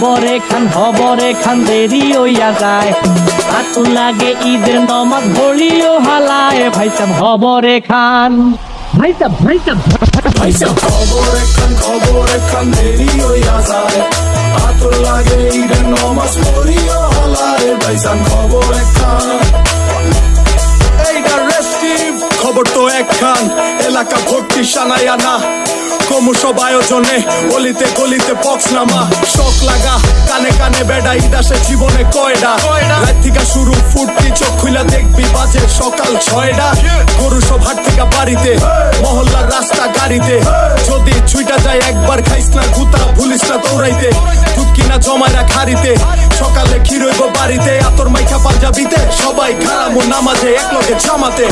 খবরে খান দেরি হইয়া যায়। আতুর লাগে ঈদের নমাজ ভরিও হালায়। ভাই সাব খবরে খান, ভাই সাব খবরে খান দেরি হইয়া যায়। আতুর লাগে ঈদের নমাজ পড়িও হালায়। ভাইজান খবরে খান। এইটা রেস্টিভ খবর তো একখান, এলাকা ভর্তি সানাইয়া না। ক্রমসব আয়োজনে গলিতে গলিতে পক্স নামা। শখ লাগা কানে কানে বেড়া, ঈদ আসে জীবনে কয়ডা। রাত থেকে শুরু ফুর্তি, চোখ খুইলা দেখবি বাজে সকাল 6টা। গরু সব হাট থেকে বাড়িতে, মহল্লার রাস্তা গাড়িতে। যদি ছুইটা যায় একবার খাইস না গুতা, ভুলিস না দৌড়াইতে। দুধ কিনা জমায়রা খারিতে, সকালে ক্ষীর হইব বাড়িতে। আতর মাইখা পাঞ্জাবিতে, সবাই খারামো নামাজে একলগে জামাতে।